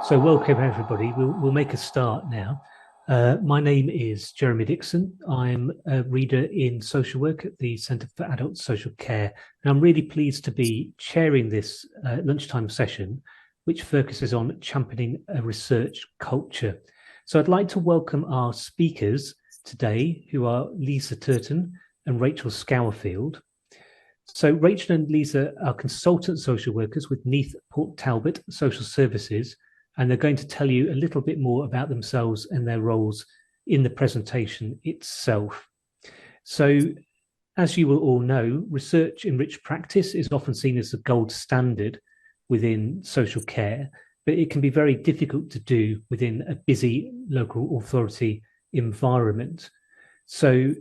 So welcome everybody. We'll make a start now. My name is Jeremy Dixon. I'm a reader in social work at the Centre for Adult Social Care, and I'm really pleased to be chairing this lunchtime session, which focuses on championing a research culture. So I'd like to welcome our speakers today, who are Liza Turton and Rachel Scourfield. So Rachel and Liza are consultant social workers with Neath and Port Talbot Social Services, and they're going to tell you a little bit more about themselves and their roles in the presentation itself. So, as you will all know, research enriched practice is often seen as the gold standard within social care, but it can be very difficult to do within a busy local authority environment. So,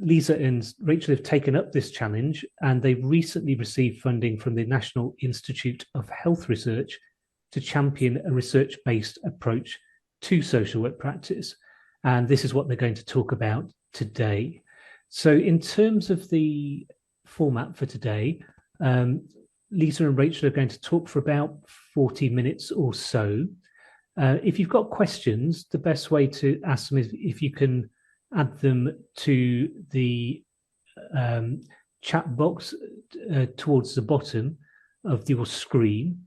Liza and Rachel have taken up this challenge, and they've recently received funding from the National Institute of Health Research to champion a research-based approach to social work practice. And this is what they're going to talk about today. So in terms of the format for today, Liza and Rachel are going to talk for about 40 minutes or so. If you've got questions, the best way to ask them is if you can add them to the chat box towards the bottom of your screen.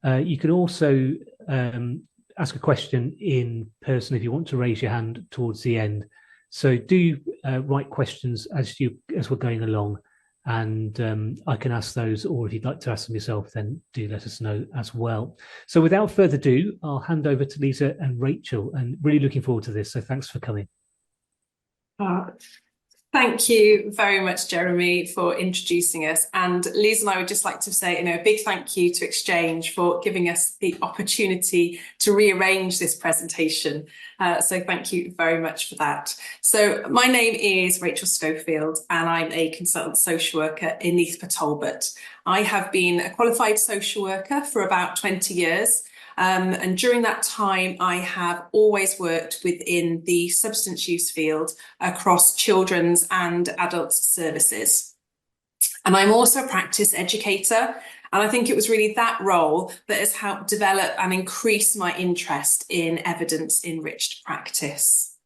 You can also ask a question in person if you want to raise your hand towards the end. So do write questions as we're going along, and I can ask those, or if you'd like to ask them yourself, then do let us know as well. So without further ado, I'll hand over to Liza and Rachel, and really looking forward to this. So thanks for coming. Thank you very much, Jeremy, for introducing us. And Liz and I would just like to say, a big thank you to ExChange for giving us the opportunity to rearrange this presentation. So thank you very much for that. So my name is Rachel Scourfield, and I'm a consultant social worker in Neath and Port Talbot. I have been a qualified social worker for about 20 years. And during that time, I have always worked within the substance use field across children's and adults services. And I'm also a practice educator. And I think it was really that role that has helped develop and increase my interest in evidence-enriched practice.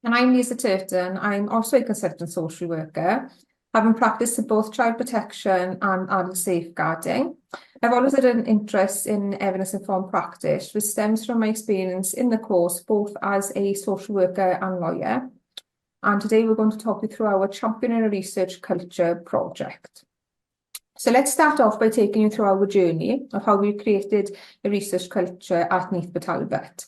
And I'm Liza Turton. I'm also a consultant social worker, having practiced in both child protection and adult safeguarding. I've always had an interest in evidence-informed practice, which stems from my experience in the course, both as a social worker and lawyer. And today we're going to talk you through our Championing a Research Culture project. So let's start off by taking you through our journey of how we created a research culture at Neath and Port Talbot.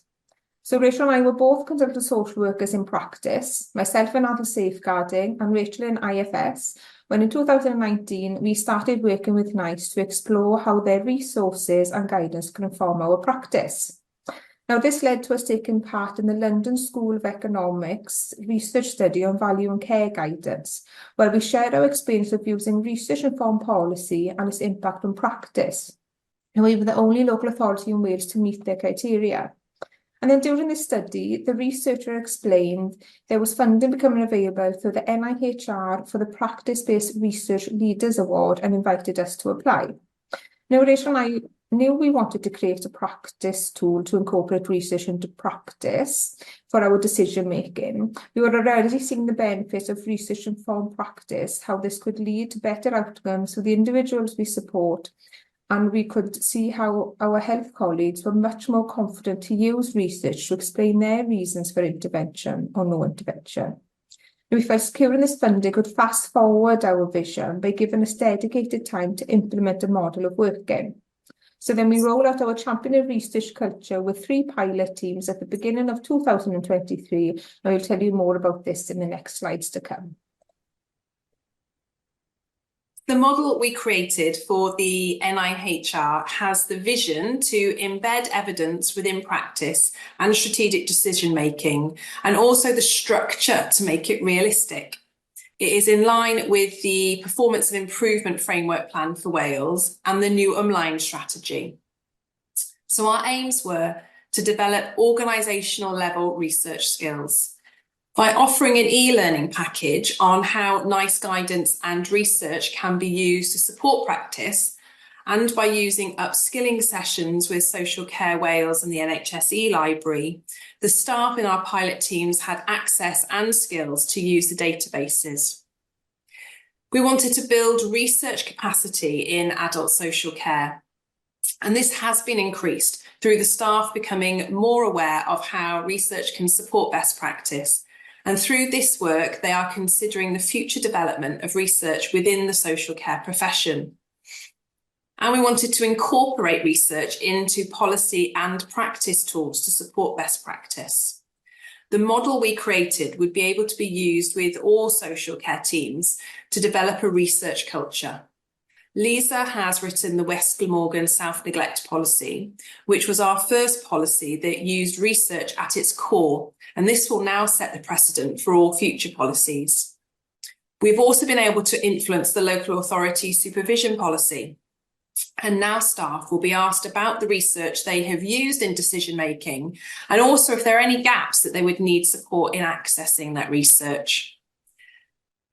So Rachel and I were both consultant social workers in practice, myself in adult safeguarding and Rachel in IFS, when in 2019 we started working with NICE to explore how their resources and guidance can inform our practice. Now this led to us taking part in the London School of Economics research study on value and care guidance, where we shared our experience of using research-informed policy and its impact on practice. And we were the only local authority in Wales to meet their criteria. And then during this study, the researcher explained there was funding becoming available through the NIHR for the Practice-Based Research Leaders Award and invited us to apply. Now, Rachel and I knew we wanted to create a practice tool to incorporate research into practice for our decision making. We were already seeing the benefits of research-informed practice, how this could lead to better outcomes for the individuals we support. And we could see how our health colleagues were much more confident to use research to explain their reasons for intervention or no intervention. We felt securing this funding could fast forward our vision by giving us dedicated time to implement a model of working. So then we rolled out our Championing Research Culture with 3 pilot teams at the beginning of 2023, and we'll tell you more about this in the next slides to come. The model we created for the NIHR has the vision to embed evidence within practice and strategic decision making, and also the structure to make it realistic. It is in line with the Performance and Improvement Framework Plan for Wales and the new Umlaen strategy. So our aims were to develop organisational level research skills by offering an e-learning package on how NICE guidance and research can be used to support practice, and by using upskilling sessions with Social Care Wales and the NHS library, the staff in our pilot teams had access and skills to use the databases. We wanted to build research capacity in adult social care, and this has been increased through the staff becoming more aware of how research can support best practice. And through this work, they are considering the future development of research within the social care profession. And we wanted to incorporate research into policy and practice tools to support best practice. The model we created would be able to be used with all social care teams to develop a research culture. Liza has written the West Glamorgan self-neglect policy, which was our first policy that used research at its core, and this will now set the precedent for all future policies. We've also been able to influence the local authority supervision policy, and now staff will be asked about the research they have used in decision-making, and also if there are any gaps that they would need support in accessing that research.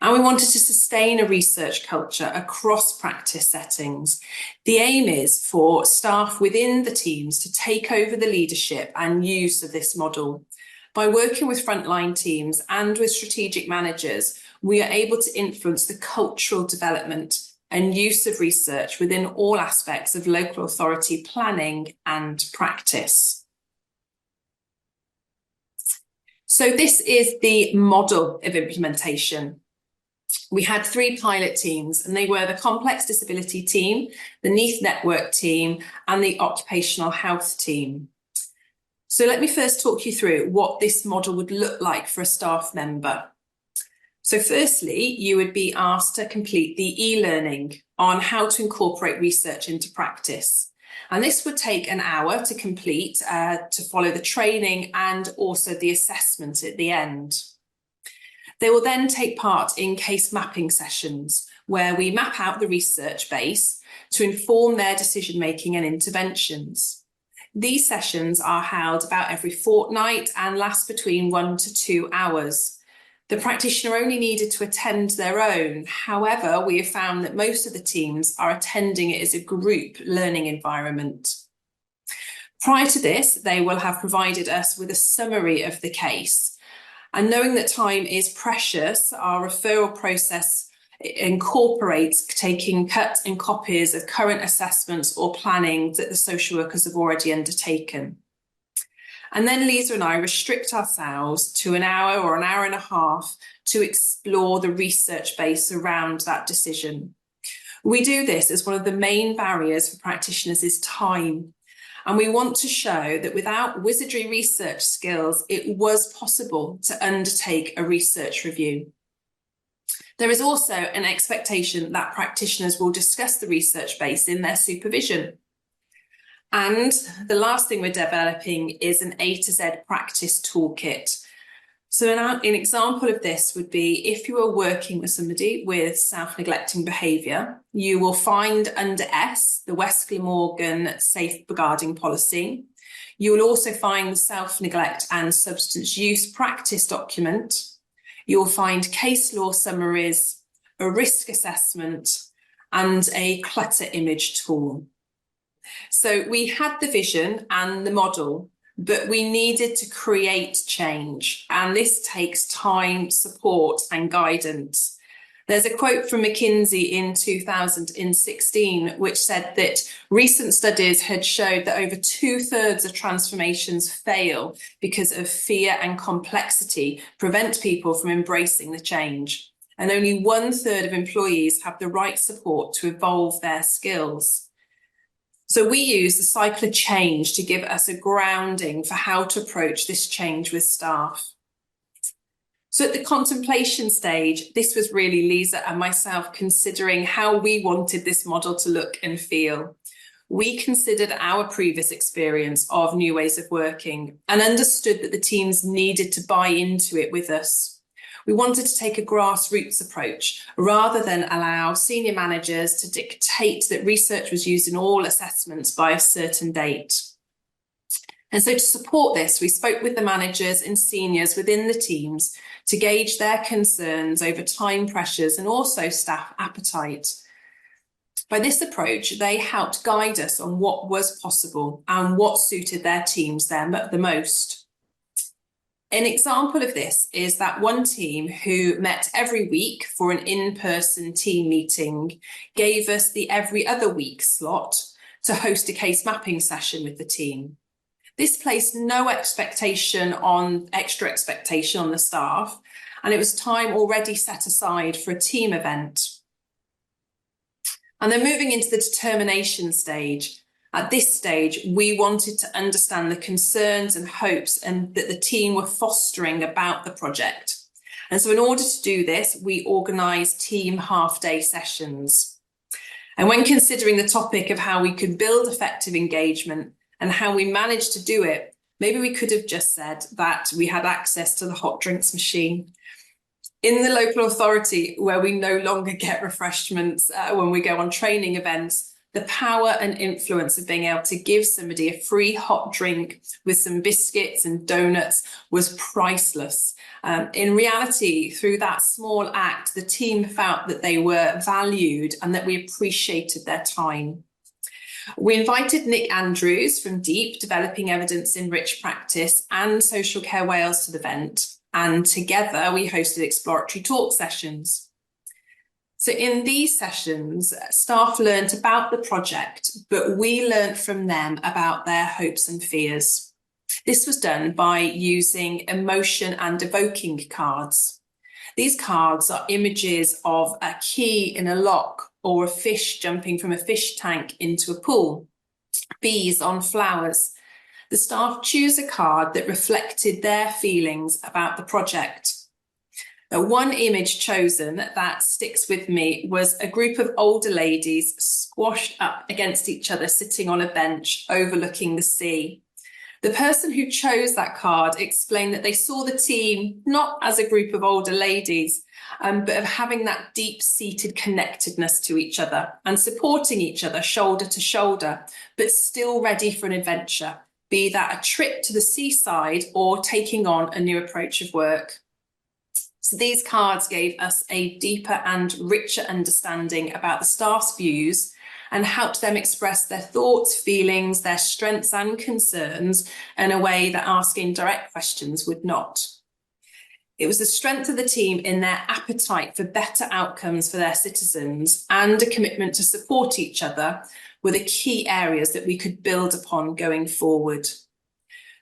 And we wanted to sustain a research culture across practice settings. The aim is for staff within the teams to take over the leadership and use of this model. By working with frontline teams and with strategic managers, we are able to influence the cultural development and use of research within all aspects of local authority planning and practice. So this is the model of implementation. We had 3 pilot teams, and they were the complex disability team, the Neath network team, and the occupational health team. So let me first talk you through what this model would look like for a staff member. So firstly, you would be asked to complete the e-learning on how to incorporate research into practice. And this would take an hour to complete, to follow the training and also the assessment at the end. They will then take part in case mapping sessions where we map out the research base to inform their decision-making and interventions. These sessions are held about every fortnight and last between 1 to 2 hours. The practitioner only needed to attend their own. However, we have found that most of the teams are attending it as a group learning environment. Prior to this, they will have provided us with a summary of the case. And knowing that time is precious, our referral process incorporates taking cut and copies of current assessments or planning that the social workers have already undertaken. And then Liza and I restrict ourselves to an hour or an hour and a half to explore the research base around that decision. We do this as one of the main barriers for practitioners is time. And we want to show that without wizardry research skills, it was possible to undertake a research review. There is also an expectation that practitioners will discuss the research base in their supervision. And the last thing we're developing is an A to Z practice toolkit. So an example of this would be if you are working with somebody with self-neglecting behaviour, you will find under S, the West Glamorgan safeguarding policy. You will also find the self-neglect and substance use practice document. You'll find case law summaries, a risk assessment, and a clutter image tool. So we had the vision and the model, but we needed to create change, and this takes time, support and guidance. There's a quote from McKinsey in 2016 which said that recent studies had showed that over 2/3 of transformations fail because of fear and complexity prevent people from embracing the change, and only 1/3 of employees have the right support to evolve their skills. So we use the cycle of change to give us a grounding for how to approach this change with staff. So at the contemplation stage, this was really Liza and myself considering how we wanted this model to look and feel. We considered our previous experience of new ways of working and understood that the teams needed to buy into it with us. We wanted to take a grassroots approach rather than allow senior managers to dictate that research was used in all assessments by a certain date. And so to support this, we spoke with the managers and seniors within the teams to gauge their concerns over time pressures and also staff appetite. By this approach, they helped guide us on what was possible and what suited their teams the most. An example of this is that one team who met every week for an in-person team meeting gave us the every other week slot to host a case mapping session with the team. This placed no extra expectation on the staff, and it was time already set aside for a team event. And then moving into the determination stage. At this stage, we wanted to understand the concerns and hopes that the team were fostering about the project. And so in order to do this, we organised team half-day sessions. And when considering the topic of how we could build effective engagement and how we managed to do it, maybe we could have just said that we had access to the hot drinks machine. In the local authority, where we no longer get refreshments when we go on training events, the power and influence of being able to give somebody a free hot drink with some biscuits and donuts was priceless. In reality, through that small act, the team felt that they were valued and that we appreciated their time. We invited Nick Andrews from DEEP, Developing Evidence Enriched Practice, and Social Care Wales to the event, and together we hosted exploratory talk sessions. So in these sessions, staff learned about the project, but we learned from them about their hopes and fears. This was done by using emotion and evoking cards. These cards are images of a key in a lock or a fish jumping from a fish tank into a pool, bees on flowers. The staff choose a card that reflected their feelings about the project. One image chosen that sticks with me was a group of older ladies squashed up against each other, sitting on a bench overlooking the sea. The person who chose that card explained that they saw the team not as a group of older ladies, but of having that deep-seated connectedness to each other and supporting each other shoulder to shoulder, but still ready for an adventure, be that a trip to the seaside or taking on a new approach of work. So these cards gave us a deeper and richer understanding about the staff's views and helped them express their thoughts, feelings, their strengths and concerns in a way that asking direct questions would not. It was the strength of the team in their appetite for better outcomes for their citizens and a commitment to support each other were the key areas that we could build upon going forward.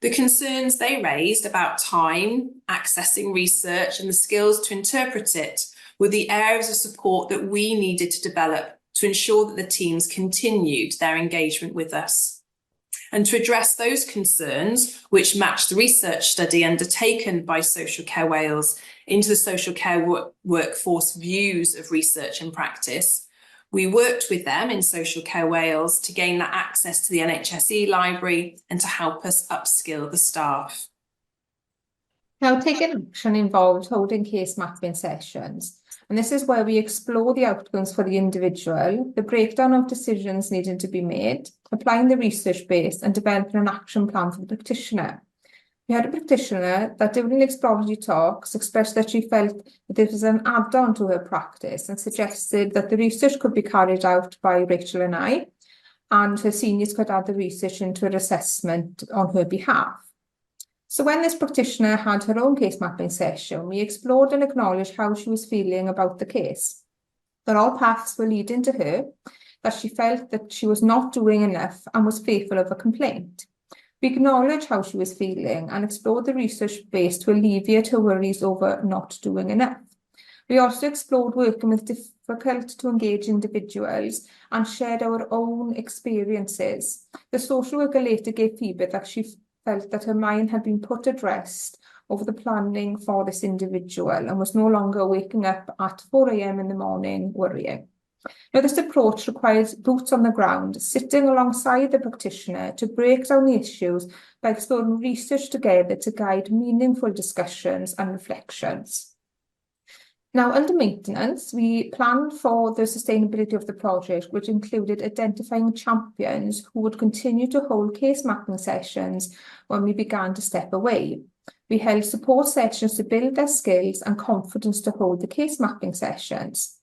The concerns they raised about time, accessing research and the skills to interpret it were the areas of support that we needed to develop to ensure that the teams continued their engagement with us. And to address those concerns, which matched the research study undertaken by Social Care Wales into the social care workforce views of research and practice, we worked with them in Social Care Wales to gain that access to the NHS library and to help us upskill the staff. Now, taking action involved holding case mapping sessions, and this is where we explore the outcomes for the individual, the breakdown of decisions needing to be made, applying the research base and developing an action plan for the practitioner. We had a practitioner that during the exploratory talks expressed that she felt that this was an add-on to her practice and suggested that the research could be carried out by Rachel and I, and her seniors could add the research into her assessment on her behalf. So when this practitioner had her own case mapping session, we explored and acknowledged how she was feeling about the case. That all paths were leading to her, that she felt that she was not doing enough and was fearful of a complaint. We acknowledged how she was feeling and explored the research base to alleviate her worries over not doing enough. We also explored working with difficult to engage individuals and shared our own experiences. The social worker later gave feedback that she felt that her mind had been put at rest over the planning for this individual and was no longer waking up at 4 a.m. in the morning worrying. Now, this approach requires boots on the ground, sitting alongside the practitioner to break down the issues by exploring research together to guide meaningful discussions and reflections. Now, under maintenance, we planned for the sustainability of the project, which included identifying champions who would continue to hold case mapping sessions when we began to step away. We held support sessions to build their skills and confidence to hold the case mapping sessions.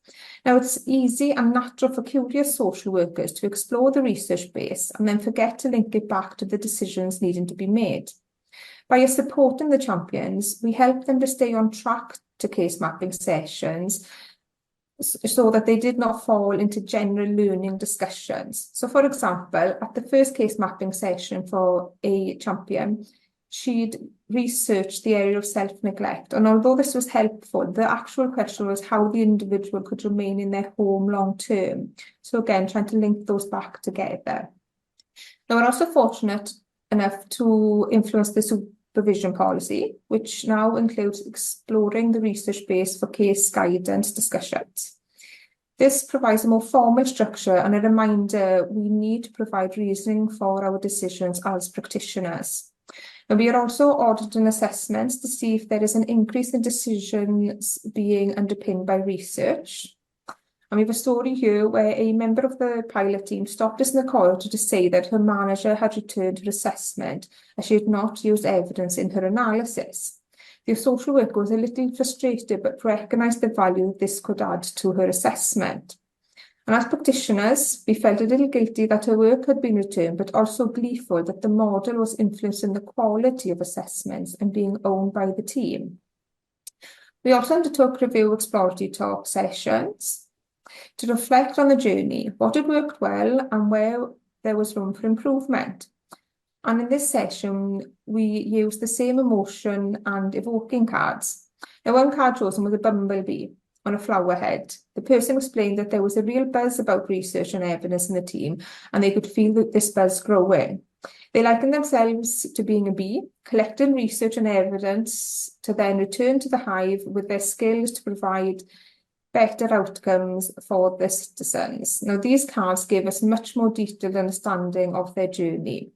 Now, it's easy and natural for curious social workers to explore the research base and then forget to link it back to the decisions needing to be made. By supporting the champions, we help them to stay on track to case mapping sessions so that they did not fall into general learning discussions. So, for example, at the first case mapping session for a champion, she'd researched the area of self-neglect. And although this was helpful, the actual question was how the individual could remain in their home long term. So again, trying to link those back together. Now, we're also fortunate enough to influence the supervision policy, which now includes exploring the research base for case guidance discussions. This provides a more formal structure and a reminder we need to provide reasoning for our decisions as practitioners. And we are also auditing assessments to see if there is an increase in decisions being underpinned by research. And we have a story here where a member of the pilot team stopped us in the corridor to say that her manager had returned her assessment as she had not used evidence in her analysis. The social worker was a little frustrated but recognised the value this could add to her assessment. And as practitioners, we felt a little guilty that her work had been returned, but also gleeful that the model was influencing the quality of assessments and being owned by the team. We also undertook review exploratory talk sessions to reflect on the journey, what had worked well and where there was room for improvement. And in this session, we used the same emotion and evoking cards. Now, one card chosen was a bumblebee on a flower head. The person explained that there was a real buzz about research and evidence in the team, and they could feel that this buzz growing. They likened themselves to being a bee, collecting research and evidence to then return to the hive with their skills to provide better outcomes for the citizens. Now, these cards gave us much more detailed understanding of their journey.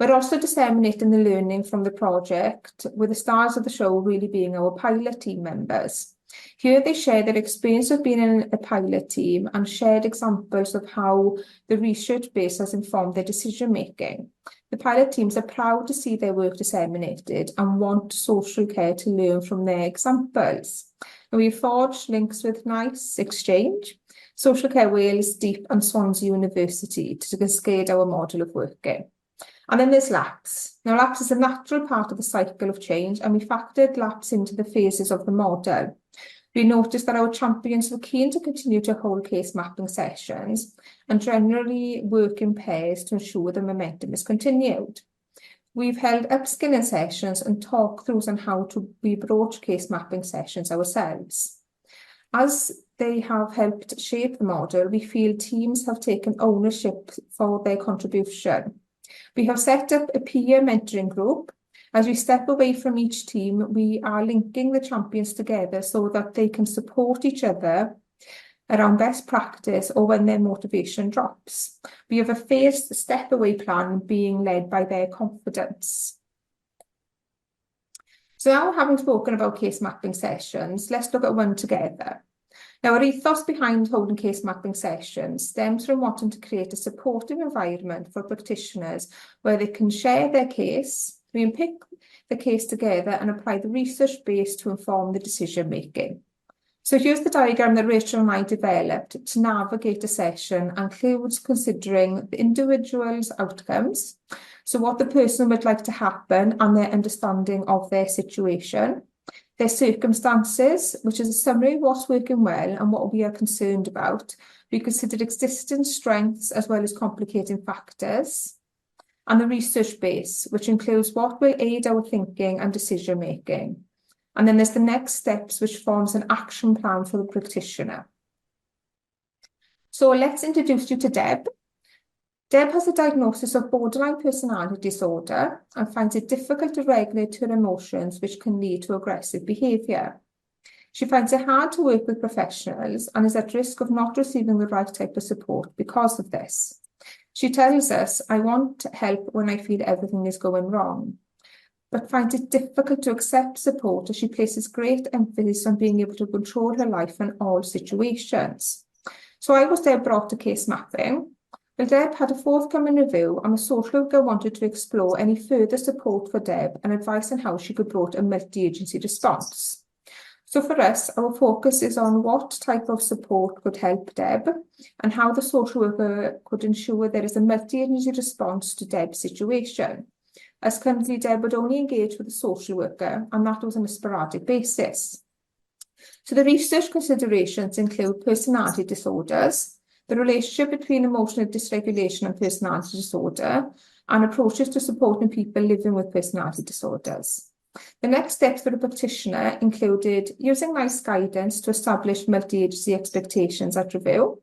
We're also disseminating the learning from the project, with the stars of the show really being our pilot team members. Here they share their experience of being in a pilot team and shared examples of how the research base has informed their decision making. The pilot teams are proud to see their work disseminated and want social care to learn from their examples. And we've forged links with NICE, ExChange, Social Care Wales, Deep and Swansea University to cascade our model of working. And then there's lapse. Now, lapse is a natural part of the cycle of change, and we factored lapse into the phases of the model. We noticed that our champions were keen to continue to hold case mapping sessions and generally work in pairs to ensure the momentum is continued. We've held upskilling sessions and talk-throughs on how we broach case mapping sessions ourselves. As they have helped shape the model, we feel teams have taken ownership for their contribution. We have set up a peer mentoring group. As we step away from each team, we are linking the champions together so that they can support each other around best practice or when their motivation drops. We have a phased step away plan being led by their confidence. So now, having spoken about case mapping sessions, let's look at one together. Now, our ethos behind holding case mapping sessions stems from wanting to create a supportive environment for practitioners where they can share their case, we unpick the case together and apply the research base to inform the decision making. So here's the diagram that Rachel and I developed to navigate a session and includes considering the individual's outcomes, so what the person would like to happen and their understanding of their situation, their circumstances, which is a summary of what's working well and what we are concerned about. We considered existing strengths as well as complicating factors, and the research base, which includes what will aid our thinking and decision making. And then there's the next steps, which forms an action plan for the practitioner. So let's introduce you to Deb. Deb has a diagnosis of borderline personality disorder and finds it difficult to regulate her emotions, which can lead to aggressive behaviour. She finds it hard to work with professionals and is at risk of not receiving the right type of support because of this. She tells us, "I want help when I feel everything is going wrong," but finds it difficult to accept support as she places great emphasis on being able to control her life in all situations. So I was there brought to case mapping. Well, Deb had a forthcoming review and the social worker wanted to explore any further support for Deb and advice on how she could broach a multi-agency response. So for us, our focus is on what type of support could help Deb and how the social worker could ensure there is a multi-agency response to Deb's situation. As currently, Deb would only engage with a social worker, and that was on a sporadic basis. So the research considerations include personality disorders, the relationship between emotional dysregulation and personality disorder, and approaches to supporting people living with personality disorders. The next steps for the practitioner included using NICE guidance to establish multi-agency expectations at review,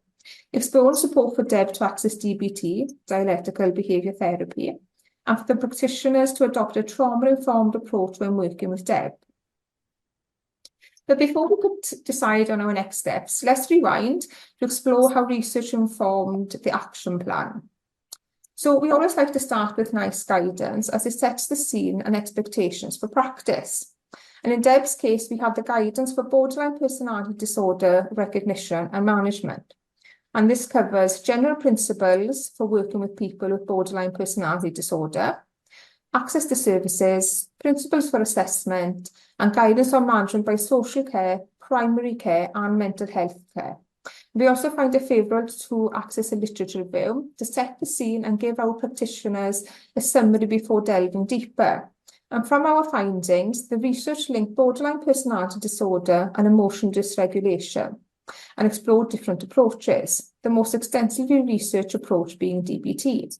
exploring support for Deb to access DBT, dialectical behaviour therapy, and for the practitioners to adopt a trauma-informed approach when working with Deb. But before we could decide on our next steps, let's rewind to explore how research informed the action plan. So we always like to start with NICE guidance as it sets the scene and expectations for practice. And in Deb's case, we had the guidance for borderline personality disorder recognition and management. And this covers general principles for working with people with borderline personality disorder, access to services, principles for assessment, and guidance on management by social care, primary care, and mental health care. We also find it favourable to access a literature review to set the scene and give our practitioners a summary before delving deeper. And from our findings, the research linked borderline personality disorder and emotional dysregulation and explored different approaches, the most extensively researched approach being DBT.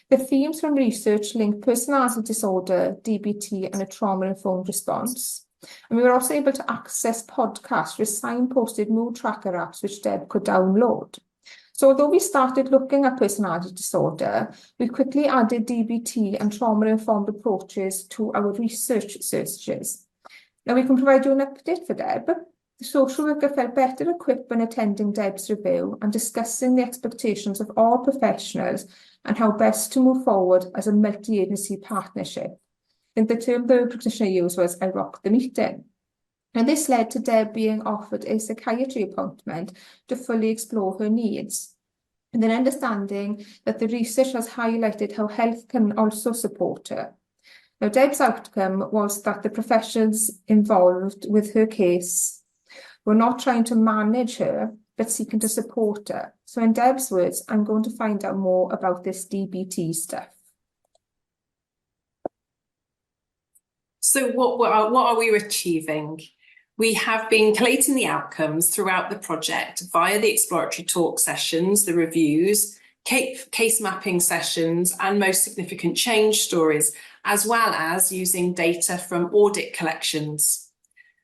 The themes from research linked personality disorder, DBT, and a trauma-informed response. And we were also able to access podcasts with signposted mood tracker apps which Deb could download. So although we started looking at personality disorder, we quickly added DBT and trauma-informed approaches to our research searches. Now we can provide you an update for Deb. The social worker felt better equipped when attending Deb's review and discussing the expectations of all professionals and how best to move forward as a multi-agency partnership. And the term the practitioner used was, "I rocked the meeting." And this led to Deb being offered a psychiatry appointment to fully explore her needs. And then understanding that the research has highlighted how health can also support her. Now, Deb's outcome was that the professionals involved with her case were not trying to manage her, but seeking to support her. So in Deb's words, I'm going to find out more about this DBT stuff. So what are we achieving? We have been collating the outcomes throughout the project via the exploratory talk sessions, the reviews, case mapping sessions, and most significant change stories, as well as using data from audit collections.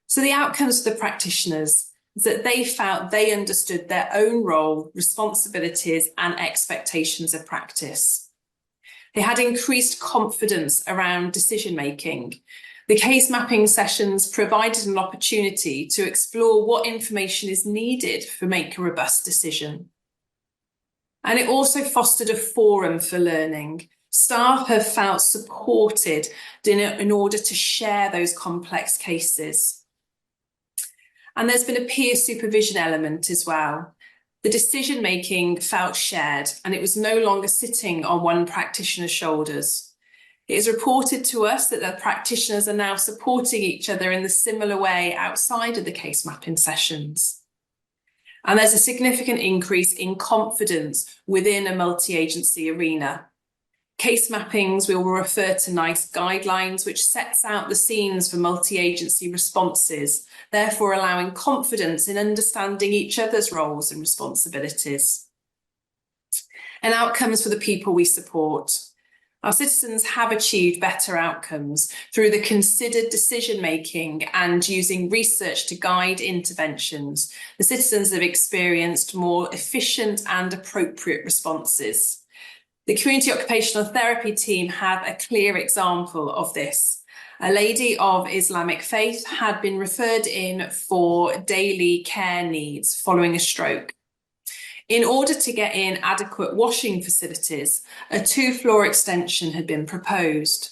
So the outcomes for the practitioners is that they felt they understood their own role, responsibilities, and expectations of practice. They had increased confidence around decision-making. The case mapping sessions provided an opportunity to explore what information is needed for making a robust decision. And it also fostered a forum for learning. Staff have felt supported in order to share those complex cases. And there's been a peer supervision element as well. The decision-making felt shared, and it was no longer sitting on one practitioner's shoulders. It is reported to us that the practitioners are now supporting each other in the similar way outside of the case mapping sessions. And there's a significant increase in confidence within a multi-agency arena. Case mappings will refer to NICE guidelines, which sets out the scenes for multi-agency responses, therefore allowing confidence in understanding each other's roles and responsibilities. And outcomes for the people we support. Our citizens have achieved better outcomes through the considered decision-making and using research to guide interventions. The citizens have experienced more efficient and appropriate responses. The community occupational therapy team have a clear example of this. A lady of Islamic faith had been referred in for daily care needs following a stroke. In order to get in adequate washing facilities, a 2-floor extension had been proposed.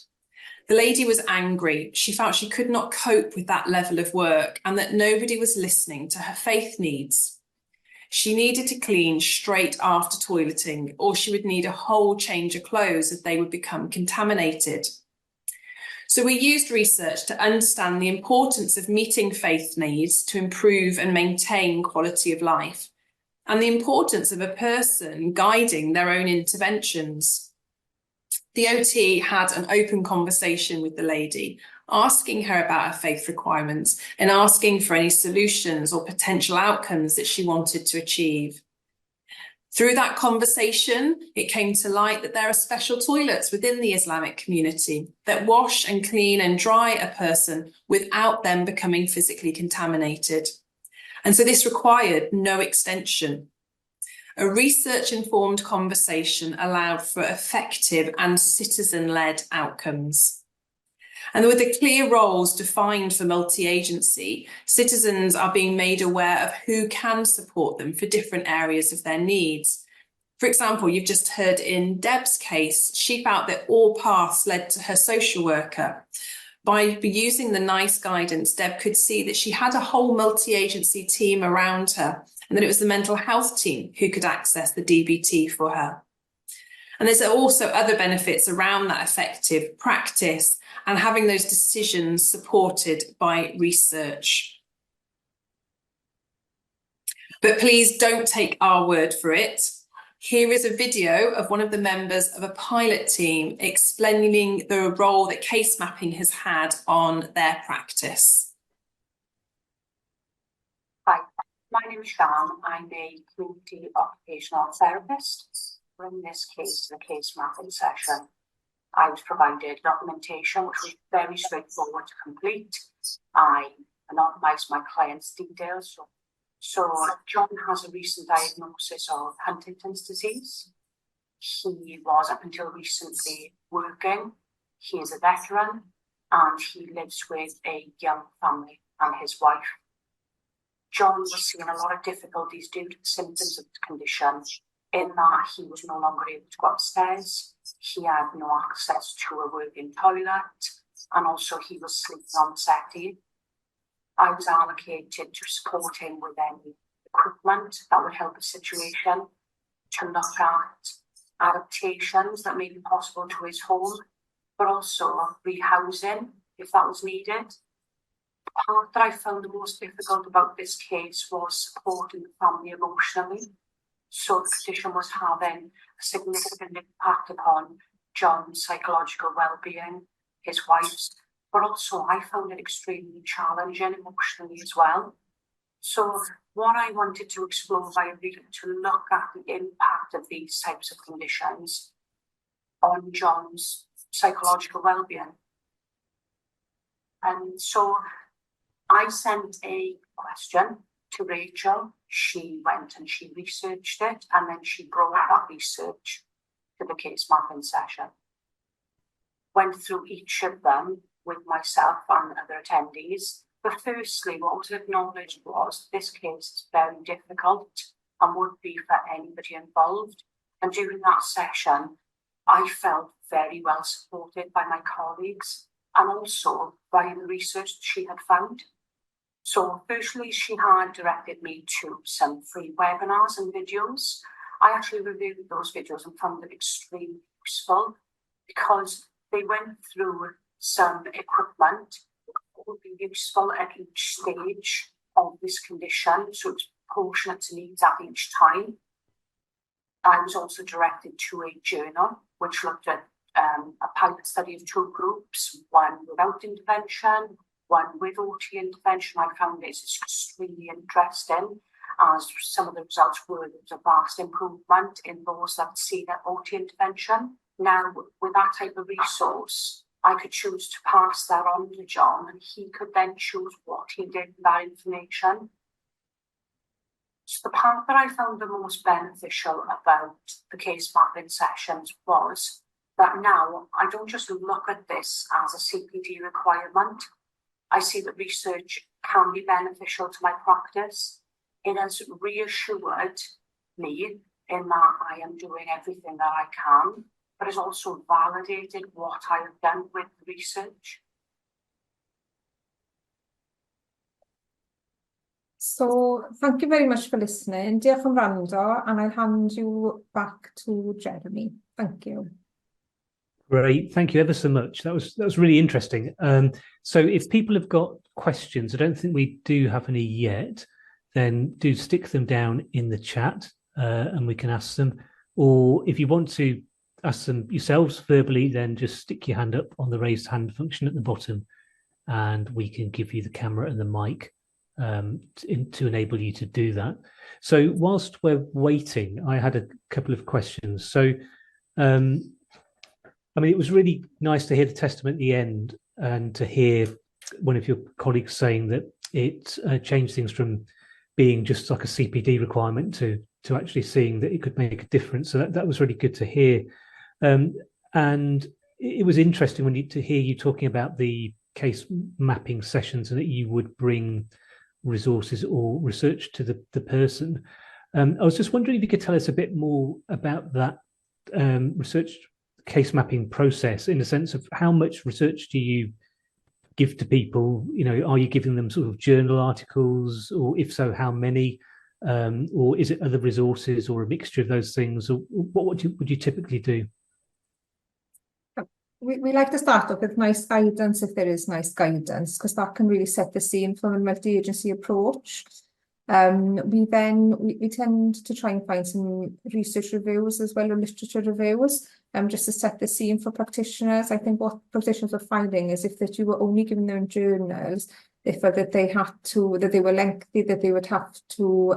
The lady was angry. She felt she could not cope with that level of work and that nobody was listening to her faith needs. She needed to clean straight after toileting, or she would need a whole change of clothes as they would become contaminated. So we used research to understand the importance of meeting faith needs to improve and maintain quality of life, and the importance of a person guiding their own interventions. The OT had an open conversation with the lady, asking her about her faith requirements and asking for any solutions or potential outcomes that she wanted to achieve. Through that conversation, it came to light that there are special toilets within the Islamic community that wash and clean and dry a person without them becoming physically contaminated. And so this required no extension. A research-informed conversation allowed for effective and citizen-led outcomes. And with the clear roles defined for multi-agency, citizens are being made aware of who can support them for different areas of their needs. For example, you've just heard in Deb's case, she felt that all paths led to her social worker. By using the NICE guidance, Deb could see that she had a whole multi-agency team around her, and that it was the mental health team who could access the DBT for her. And there's also other benefits around that effective practice and having those decisions supported by research. But please don't take our word for it. Here is a video of one of the members of a pilot team explaining the role that case mapping has had on their practice. Hi, my name is Sian. I'm a community occupational therapist. In this case, the case mapping session, I was provided documentation which was very straightforward to complete. I anonymised my client's details. So John has a recent diagnosis of Huntington's disease. He was up until recently working. He is a veteran and he lives with a young family and his wife. John was seeing a lot of difficulties due to the symptoms of the condition, in that he was no longer able to go upstairs, he had no access to a working toilet, and also he was sleeping on the settee. I was allocated to support him with any equipment that would help the situation, to look at adaptations that may be possible to his home, but also rehousing if that was needed. The part that I found the most difficult about this case was supporting the family emotionally. So the condition was having a significant impact upon John's psychological well-being, his wife's, but also I found it extremely challenging emotionally as well. So what I wanted to explore via reading, to look at the impact of these types of conditions on John's psychological well-being. And so I sent a question to Rachel. She went and she researched it, and then she brought that research to the case mapping session. Went through each of them with myself and other attendees. But firstly, what was acknowledged was this case is very difficult and would be for anybody involved. And during that session, I felt very well supported by my colleagues and also by the research that she had found. So firstly, she had directed me to some free webinars and videos. I actually reviewed those videos and found them extremely useful because they went through some equipment that would be useful at each stage of this condition, so it's proportionate to needs at each time. I was also directed to a journal which looked at a pilot study of two groups, one without intervention, one with OT intervention. I found this extremely interesting, as some of the results were there was a vast improvement in those that see that OT intervention. Now, with that type of resource, I could choose to pass that on to John, and he could then choose what he did with that information. So the part that I found the most beneficial about the case mapping sessions was that now I don't just look at this as a CPD requirement. I see that research can be beneficial to my practice. It has reassured me in that I am doing everything that I can, but has also validated what I have done with the research. So thank you very much for listening. Diolch am wrando, and I'll hand you back to Jeremy. Thank you. Great, thank you ever so much. That was really interesting. So if people have got questions, I don't think we do have any yet, then do stick them down in the chat and we can ask them. Or if you want to ask them yourselves verbally, then just stick your hand up on the raised hand function at the bottom and we can give you the camera and the mic to enable you to do that. So whilst we're waiting, I had a couple of questions. So I mean, it was really nice to hear the testament at the end and to hear one of your colleagues saying that it changed things from being just like a CPD requirement to actually seeing that it could make a difference. So that was really good to hear. And it was interesting to hear you talking about the case mapping sessions and that you would bring resources or research to the person. I was just wondering if you could tell us a bit more about that research case mapping process, in the sense of how much research do you give to people? You know, are you giving them sort of journal articles, or if so, how many? Or is it other resources or a mixture of those things? Or what would you typically do? We like to start off with nice guidance, if there is nice guidance, because that can really set the scene from a multi-agency approach. We tend to try and find some research reviews as well, or literature reviews, just to set the scene for practitioners. I think what practitioners are finding is if you were only giving them journals, they felt that they were lengthy, that they would have to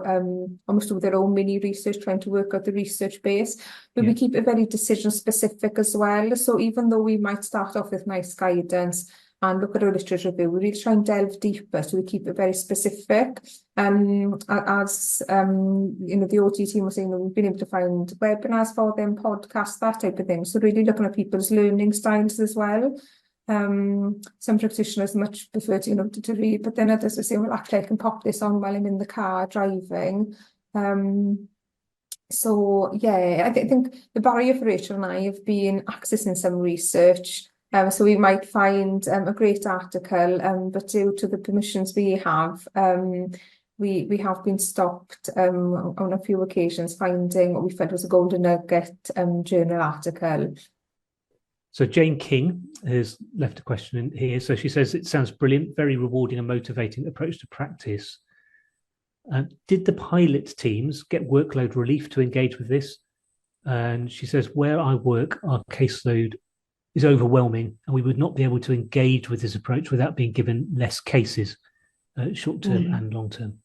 almost do their own mini research, trying to work out the research base. But we keep it very decision specific as well. So even though we might start off with nice guidance and look at our literature review, we really try and delve deeper, so we keep it very specific. As the OT team was saying, we've been able to find webinars for them, podcasts, that type of thing. So really looking at people's learning styles as well. Some practitioners much prefer to read, but then others will say, well, actually I can pop this on while I'm in the car driving. So yeah, I think the barrier for Rachel and I have been accessing some research. So we might find a great article, but due to the permissions we have, we have been stopped on a few occasions finding what we felt was a golden nugget journal article. So Jane King has left a question in here. So she says, it sounds brilliant, very rewarding and motivating approach to practice. Did the pilot teams get workload relief to engage with this? And she says, where I work, our caseload is overwhelming and we would not be able to engage with this approach without being given less cases, short-term and long-term.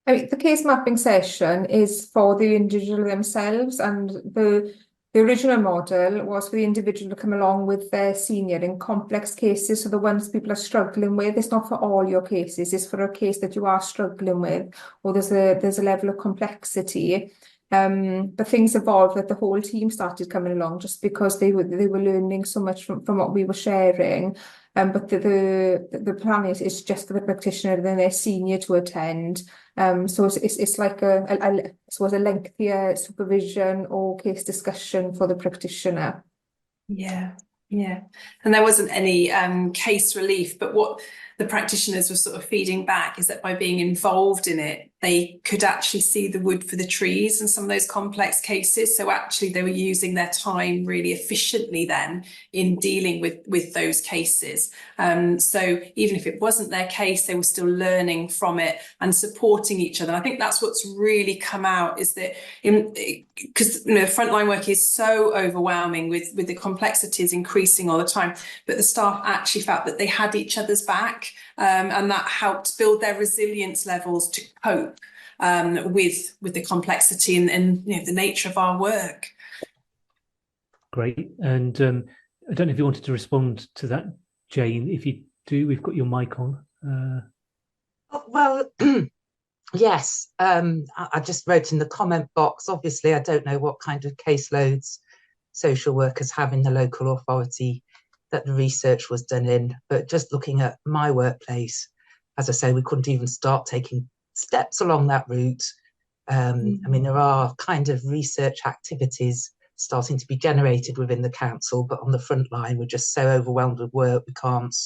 I mean, the case mapping session is for the individual themselves, and the original model was for the individual to come along with their senior in complex cases. So the ones people are struggling with, it's not for all your cases, it's for a case that you are struggling with, or there's a level of complexity. But things evolved that the whole team started coming along just because they were learning so much from what we were sharing. But the plan is just for the practitioner and then their senior to attend. So it's like a lengthier supervision or case discussion for the practitioner. Yeah. And there wasn't any case relief, but what the practitioners were sort of feeding back is that by being involved in it, they could actually see the wood for the trees in some of those complex cases. So actually they were using their time really efficiently then in dealing with those cases. So even if it wasn't their case, they were still learning from it and supporting each other. And I think that's what's really come out, is that because frontline work is so overwhelming with the complexities increasing all the time, but the staff actually felt that they had each other's back, and that helped build their resilience levels to cope with the complexity and the nature of our work. Great. And I don't know if you wanted to respond to that, Jane. If you do, we've got your mic on. Well, yes. I just wrote in the comment box, obviously, I don't know what kind of caseloads social workers have in the local authority that the research was done in, but just looking at my workplace, as I say, we couldn't even start taking steps along that route. I mean, there are kind of research activities starting to be generated within the council, but on the front line, we're just so overwhelmed with work, we can't,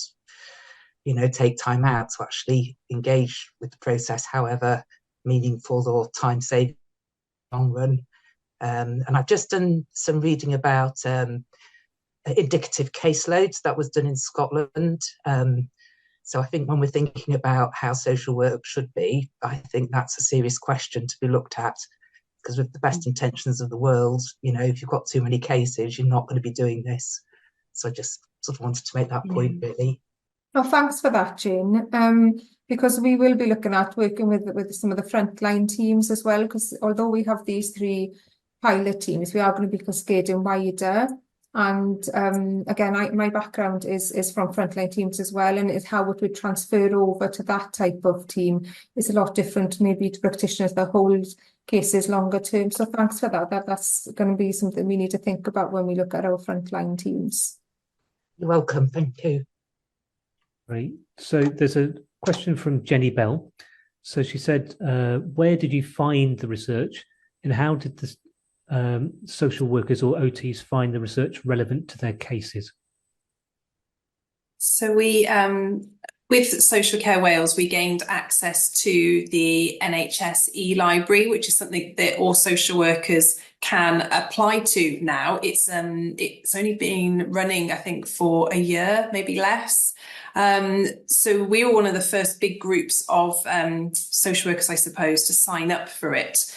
take time out to actually engage with the process, however meaningful or time saving in the long run. And I've just done some reading about indicative caseloads that was done in Scotland. So I think when we're thinking about how social work should be, I think that's a serious question to be looked at, because with the best intentions of the world, you know, if you've got too many cases, you're not going to be doing this. So I just sort of wanted to make that point, really. Oh, thanks for that, Jane. Because we will be looking at working with some of the frontline teams as well, because although we have these 3 pilot teams, we are going to be cascading wider. And again, my background is from frontline teams as well, and it's how it would transfer over to that type of team is a lot different, maybe to practitioners that hold cases longer term. So thanks for that. That's going to be something we need to think about when we look at our frontline teams. You're welcome. Thank you. Great. So there's a question from Jenny Bell. So she said, where did you find the research, and how did the social workers or OTs find the research relevant to their cases? So we, with Social Care Wales, we gained access to the NHS e-library, which is something that all social workers can apply to now. It's only been running, I think, for a year, maybe less. So we were one of the first big groups of social workers, I suppose, to sign up for it.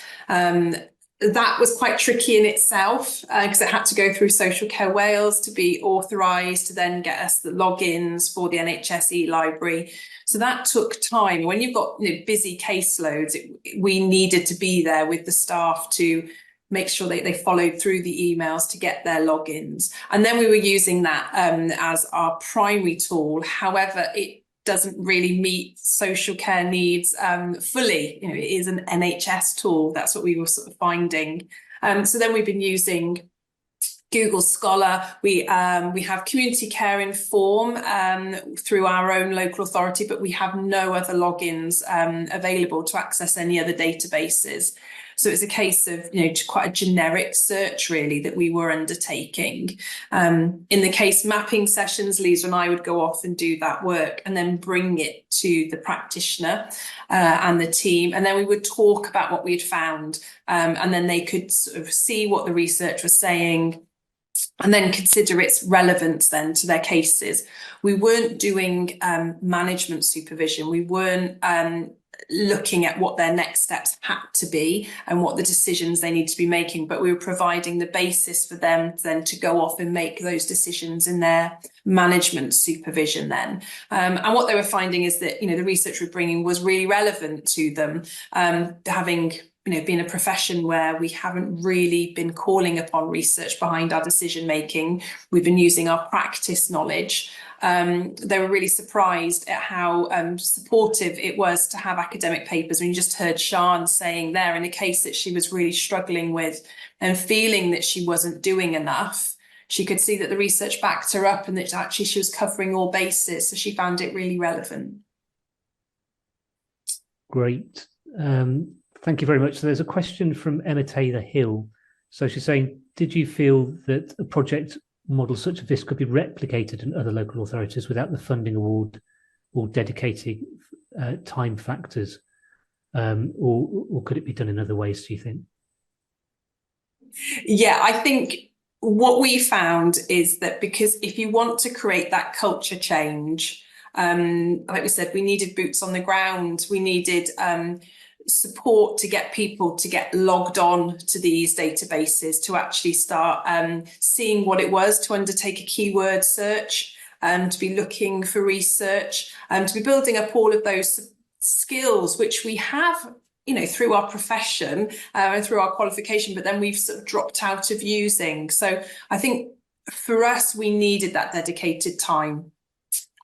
That was quite tricky in itself, because it had to go through Social Care Wales to be authorised to then get us the logins for the NHS e-library. So that took time. When you've got busy caseloads, we needed to be there with the staff to make sure they followed through the emails to get their logins. And then we were using that as our primary tool. However, it doesn't really meet social care needs fully. It is an NHS tool. That's what we were sort of finding. So then we've been using Google Scholar. We have Community Care Inform through our own local authority, but we have no other logins available to access any other databases. So it's a case of, quite a generic search really that we were undertaking. In the case mapping sessions, Liza and I would go off and do that work and then bring it to the practitioner and the team. And then we would talk about what we had found, and then they could sort of see what the research was saying and then consider its relevance then to their cases. We weren't doing management supervision. We weren't looking at what their next steps had to be and what the decisions they need to be making, but we were providing the basis for them then to go off and make those decisions in their management supervision then. And what they were finding is that, the research we're bringing was really relevant to them, having been a profession where we haven't really been calling upon research behind our decision making. We've been using our practice knowledge. They were really surprised at how supportive it was to have academic papers. When you just heard Sian saying there, in a case that she was really struggling with and feeling that she wasn't doing enough, she could see that the research backed her up and that actually she was covering all bases. So she found it really relevant. Great. Thank you very much. So there's a question from Emma Taylor-Hill. So she's saying, did you feel that a project model such as this could be replicated in other local authorities without the funding award or dedicating time factors? Or could it be done in other ways, do you think? Yeah, I think what we found is that because if you want to create that culture change, like we said, we needed boots on the ground. We needed support to get people to get logged on to these databases, to actually start seeing what it was, to undertake a keyword search, to be looking for research, to be building up all of those skills, which we have, through our profession and through our qualification, but then we've sort of dropped out of using. So I think for us, we needed that dedicated time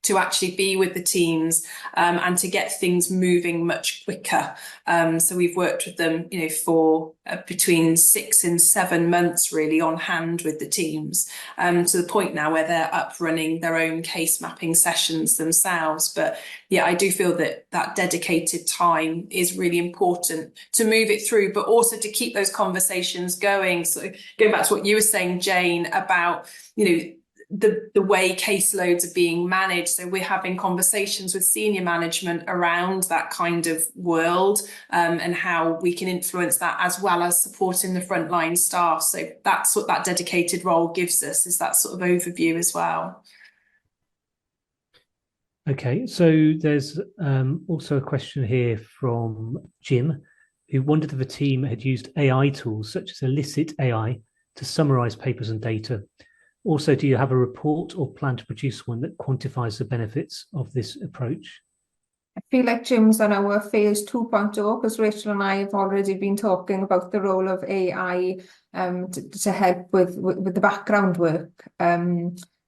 to actually be with the teams and to get things moving much quicker. So we've worked with them, for between 6 and 7 months really on hand with the teams, to the point now where they're up running their own case mapping sessions themselves. But yeah, I do feel that that dedicated time is really important to move it through, but also to keep those conversations going. So going back to what you were saying, Jane, about, the way caseloads are being managed. So we're having conversations with senior management around that kind of world, and how we can influence that, as well as supporting the frontline staff. So that's what that dedicated role gives us, is that sort of overview as well. Okay, so there's also a question here from Jim, who wondered if the team had used AI tools such as Elicit AI to summarize papers and data. Also, do you have a report or plan to produce one that quantifies the benefits of this approach? I feel like Jim's on our phase 2.0, because Rachel and I have already been talking about the role of AI to help with the background work.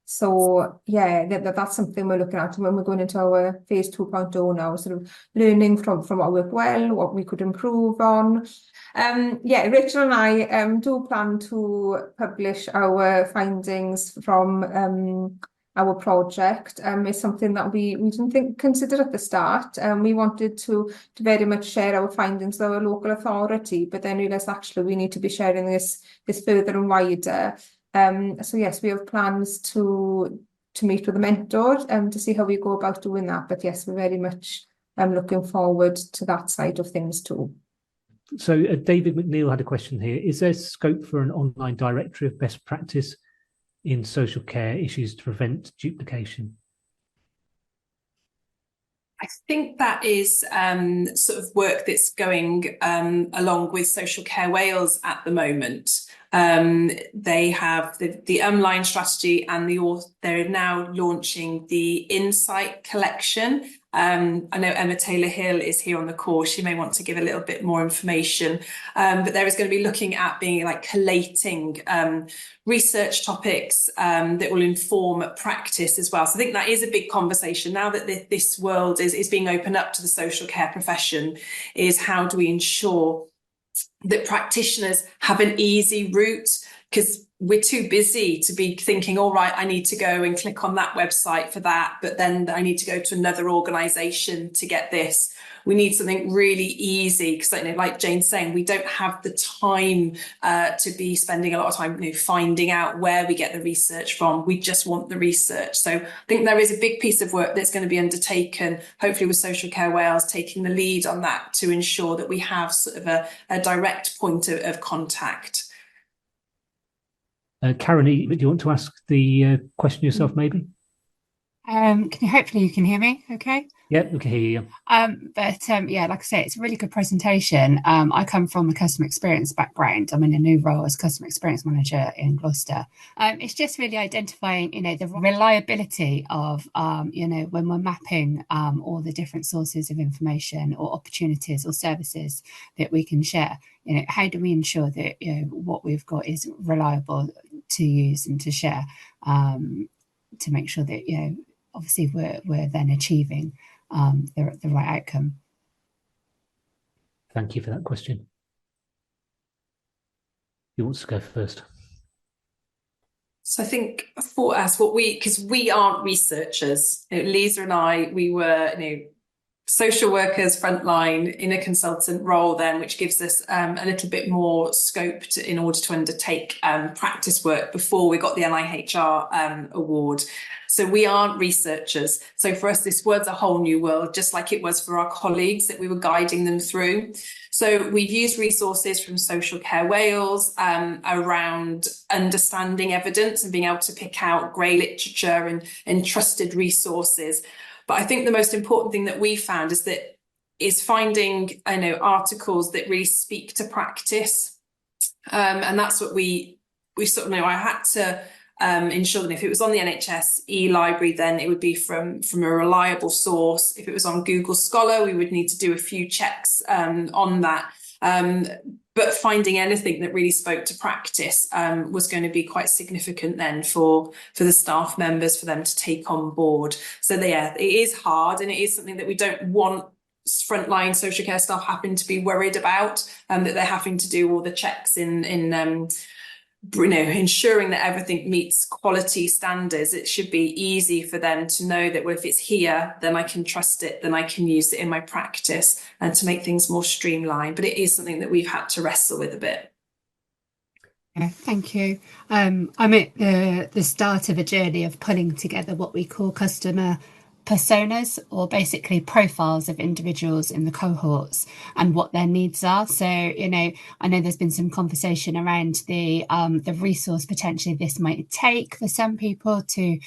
So yeah, that's something we're looking at when we're going into our phase 2.0 now, sort of learning from what worked well, what we could improve on. Yeah, Rachel and I do plan to publish our findings from our project. It's something that we didn't consider at the start. We wanted to very much share our findings with our local authority, but then realised actually we need to be sharing this further and wider. So yes, we have plans to meet with a mentor to see how we go about doing that. But yes, we're very much looking forward to that side of things too. So David McNeil had a question here. Is there scope for an online directory of best practice in social care issues to prevent duplication? I think that is sort of work that's going along with Social Care Wales at the moment. They have the line strategy, and they're now launching the insight collection. I know Emma Taylor-Hill is here on the call. She may want to give a little bit more information, but there is going to be looking at being like collating research topics that will inform practice as well. So I think that is a big conversation now that this world is being opened up to the social care profession, is how do we ensure that practitioners have an easy route, because we're too busy to be thinking, all right, I need to go and click on that website for that, but then I need to go to another organisation to get this. We need something really easy, because like Jane's saying, we don't have the time to be spending a lot of time finding out where we get the research from. We just want the research. So I think there is a big piece of work that's going to be undertaken, hopefully with Social Care Wales taking the lead on that, to ensure that we have sort of a direct point of contact. Karen, do you want to ask the question yourself, maybe? Hopefully you can hear me okay? Yep, we can hear you. Yeah, like I say, it's a really good presentation. I come from a customer experience background. I'm in a new role as customer experience manager in Gloucester. It's just really identifying, the reliability of, when we're mapping all the different sources of information or opportunities or services that we can share. How do we ensure that what we've got is reliable to use and to share, to make sure that obviously we're then achieving the right outcome. Thank you for that question. Who wants to go first? So I think for us, because we aren't researchers, Liza and I, we were social workers frontline in a consultant role then, which gives us a little bit more scope in order to undertake practice work before we got the NIHR award. So we aren't researchers. So for us, this was a whole new world, just like it was for our colleagues that we were guiding them through. So we've used resources from Social Care Wales around understanding evidence and being able to pick out grey literature and trusted resources. But I think the most important thing that we found is finding, articles that really speak to practice. And that's what we sort of know. I had to ensure that if it was on the NHS e-library, then it would be from a reliable source. If it was on Google Scholar, we would need to do a few checks on that. But finding anything that really spoke to practice was going to be quite significant then for the staff members, for them to take on board. So yeah, it is hard, and it is something that we don't want frontline social care staff having to be worried about, that they're having to do all the checks in ensuring that everything meets quality standards. It should be easy for them to know that, well, if it's here, then I can trust it, then I can use it in my practice, and to make things more streamlined. But it is something that we've had to wrestle with a bit. Yeah, thank you. I'm at the start of a journey of pulling together what we call customer personas, or basically profiles of individuals in the cohorts and what their needs are. So, I know there's been some conversation around the resource potentially this might take for some people to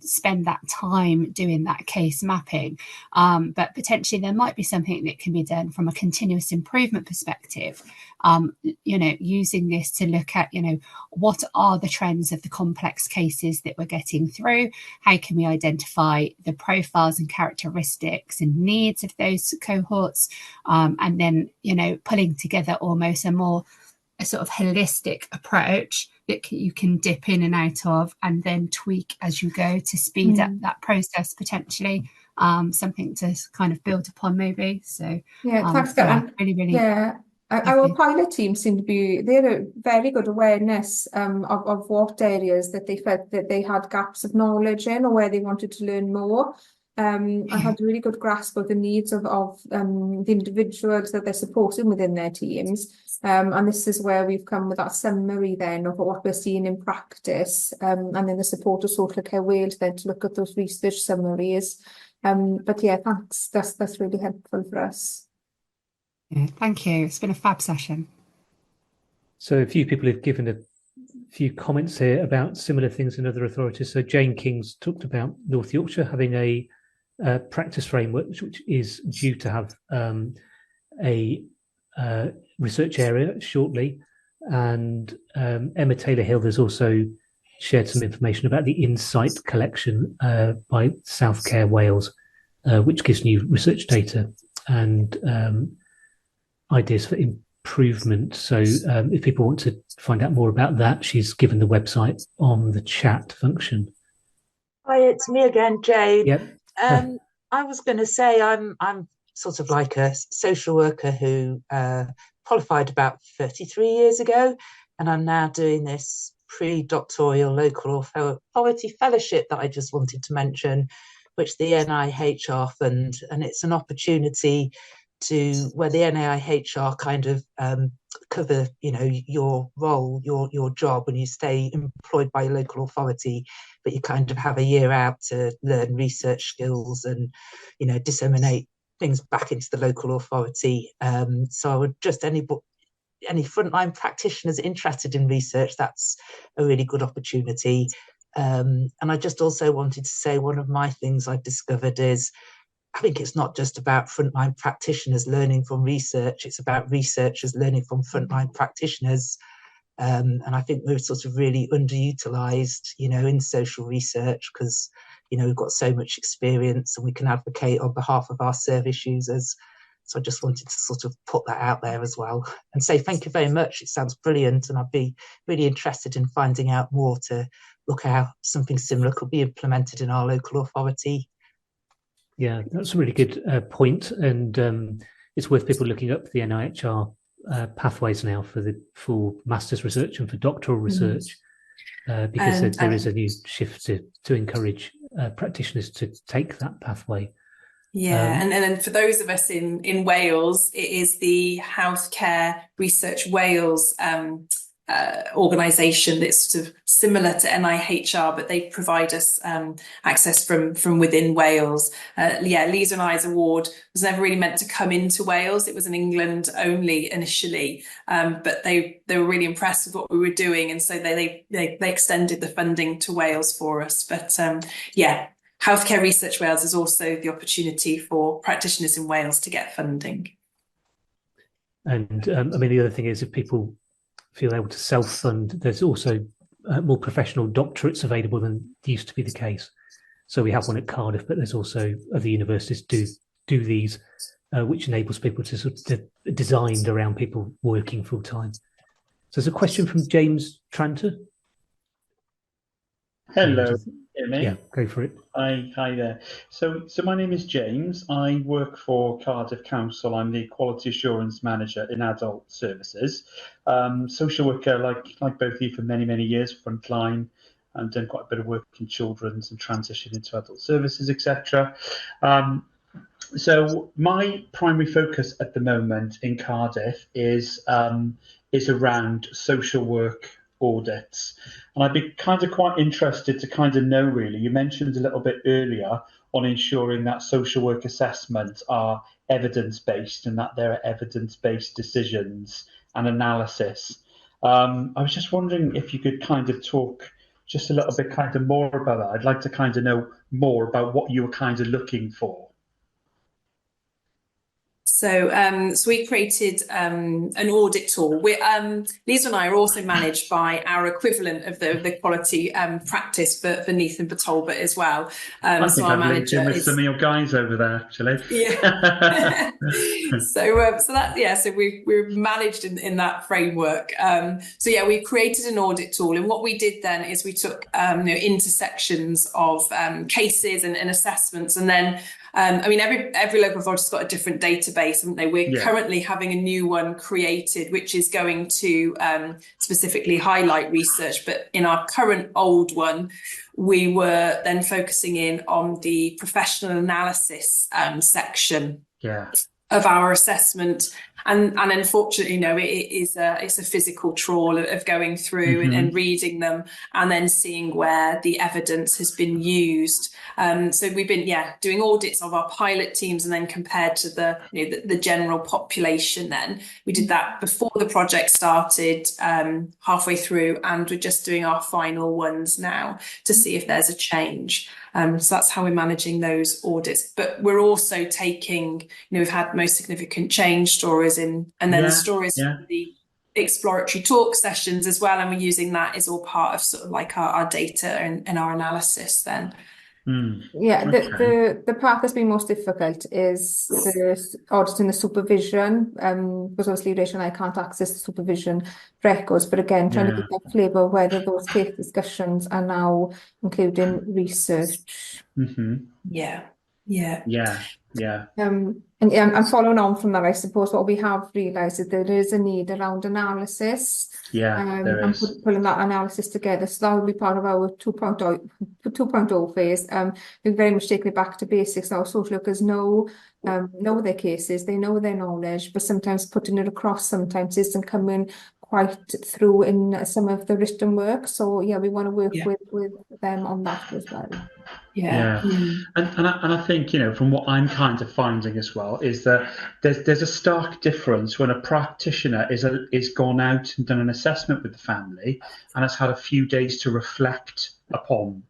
spend that time doing that case mapping. But potentially there might be something that can be done from a continuous improvement perspective. Using this to look at, what are the trends of the complex cases that we're getting through? How can we identify the profiles and characteristics and needs of those cohorts? And then, pulling together almost a sort of holistic approach that you can dip in and out of and then tweak as you go to speed up that process potentially. Something to kind of build upon maybe. So yeah, thanks, Dan. really. Yeah. Our pilot team seem to be, they had a very good awareness of what areas that they felt that they had gaps of knowledge in, or where they wanted to learn more. I had a really good grasp of the needs of the individuals that they're supporting within their teams. And this is where we've come with that summary then of what we're seeing in practice, and then the support of social care Wales then to look at those research summaries. But yeah, thanks. That's really helpful for us. Yeah, thank you. It's been a fab session. So a few people have given a few comments here about similar things in other authorities. So Jane King's talked about North Yorkshire having a practice framework, which is due to have a research area shortly. And Emma Taylor-Hill has also shared some information about the Insight collection by South Care Wales, which gives new research data and ideas for improvement. So if people want to find out more about that, she's given the website on the chat function. Hi, it's me again, Jane. Yep. I was going to say I'm sort of like a social worker who qualified about 33 years ago, and I'm now doing this pre-doctoral local authority fellowship that I just wanted to mention, which the NIHR fund, and it's an opportunity where the NIHR kind of cover, your role, your job, and you stay employed by your local authority, but you kind of have a year out to learn research skills and, disseminate things back into the local authority. So I would just any frontline practitioners interested in research, that's a really good opportunity. And I just also wanted to say one of my things I've discovered is I think it's not just about frontline practitioners learning from research, it's about researchers learning from frontline practitioners. And I think we're sort of really underutilised, in social research because, we've got so much experience and we can advocate on behalf of our service users. So I just wanted to sort of put that out there as well and say thank you very much. It sounds brilliant, and I'd be really interested in finding out more to look at how something similar could be implemented in our local authority. Yeah, that's a really good point, and it's worth people looking up the NIHR pathways now for master's research and for doctoral research, because there is a new shift to encourage practitioners to take that pathway. Yeah, and then for those of us in Wales, it is the Healthcare Research Wales organisation that's sort of similar to NIHR, but they provide us access from within Wales. Liza and I's award was never really meant to come into Wales. It was in England only initially, but they were really impressed with what we were doing, and so they extended the funding to Wales for us. But Healthcare Research Wales is also the opportunity for practitioners in Wales to get funding. And the other thing is, if people feel able to self-fund, there's also more professional doctorates available than used to be the case. So we have one at Cardiff, but there's also other universities do these, which enables people to sort of designed around people working full time. So there's a question from James Tranter. Hello, hear me? Yeah, go for it. Hi there. So my name is James. I work for Cardiff Council. I'm the Quality Assurance Manager in Adult Services. Social worker, like both of you, for many years, frontline, and done quite a bit of work in children's and transition into adult services, etc. So my primary focus at the moment in Cardiff is is around social work audits. And I'd be kind of quite interested to kind of know, really, you mentioned a little bit earlier on ensuring that social work assessments are evidence-based and that there are evidence-based decisions and analysis. I was just wondering if you could kind of talk just a little bit kind of more about that. I'd like to kind of know more about what you were kind of looking for. So, so we created an audit tool. Liza and I are also managed by our equivalent of the quality practice for Neath and Port Talbot as well. I so think our I've linked in manager with is some of your guys over there, actually. Yeah. So that, yeah, so we're managed in that framework. So yeah, we created an audit tool, and what we did then is we took intersections of cases and assessments, and then I mean, every local authority's got a different database, haven't they? We're currently having a new one created, which is going to specifically highlight research. But in our current old one, we were then focusing in on the professional analysis section of our assessment. And unfortunately, it's a physical trawl of going through and reading them and then seeing where the evidence has been used. So we've been, doing audits of our pilot teams and then compared to the general population then. We did that before the project started, halfway through, and we're just doing our final ones now to see if there's a change. So that's how we're managing those audits. But we're also taking, we've had most significant change stories in, and then the stories from the exploratory talk sessions as well. And we're using that as all part of sort of like our data and our analysis then. The part that's been most difficult is the auditing the supervision, because obviously Rachel and I can't access the supervision records, but again, trying to get that flavour of whether those case discussions are now including research. And following on from that, I suppose what we have realised is there is a need around analysis. And pulling that analysis together. So that will be part of our 2.0 phase. We've very much taken it back to basics. Our social workers know their cases, they know their knowledge, but sometimes putting it across sometimes isn't coming quite through in some of the written work. So we want to work with them on that as well. And I think, from what I'm kind of finding as well, is that there's a stark difference when a practitioner is gone out and done an assessment with the family and has had a few days to reflect upon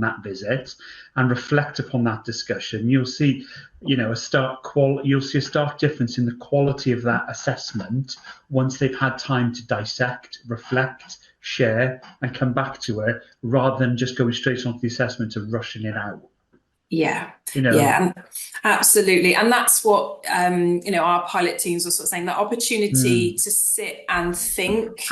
that visit and reflect upon that discussion. You'll see, a stark difference in the quality of that assessment once they've had time to dissect, reflect, share, and come back to it, rather than just going straight onto the assessment and rushing it out. Absolutely. And that's what our pilot teams were sort of saying, the opportunity to sit and think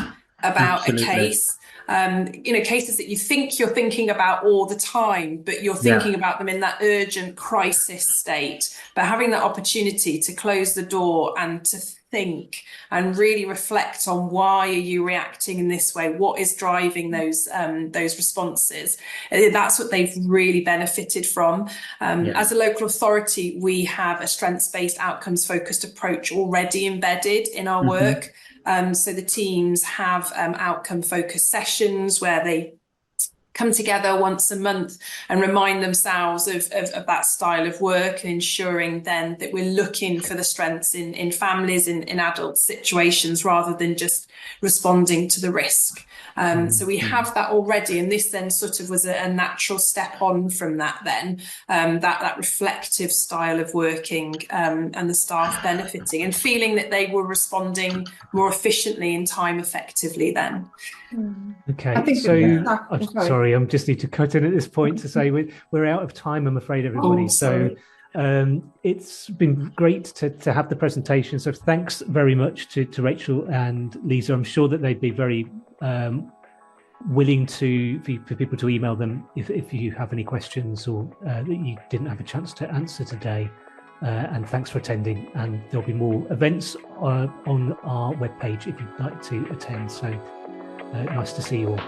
about a case. Cases that you think you're thinking about all the time, but you're thinking about them in that urgent crisis state. But having that opportunity to close the door and to think and really reflect on why are you reacting in this way? What is driving those responses? That's what they've really benefited from. As a local authority, we have a strengths-based, outcomes-focused approach already embedded in our work. So the teams have outcome-focused sessions where they come together once a month and remind themselves of that style of work, and ensuring then that we're looking for the strengths in families, in adult situations, rather than just responding to the risk. So we have that already, and this then sort of was a natural step on from that then, that reflective style of working, and the staff benefiting and feeling that they were responding more efficiently and time effectively then. Okay, so I'm sorry, I just need to cut in at this point to say we're out of time, I'm afraid, everybody. So it's been great to have the presentation. So thanks very much to Rachel and Liza. I'm sure that they'd be very willing for people to email them if you have any questions or that you didn't have a chance to answer today. And thanks for attending. And there'll be more events on our webpage if you'd like to attend. So nice to see you all.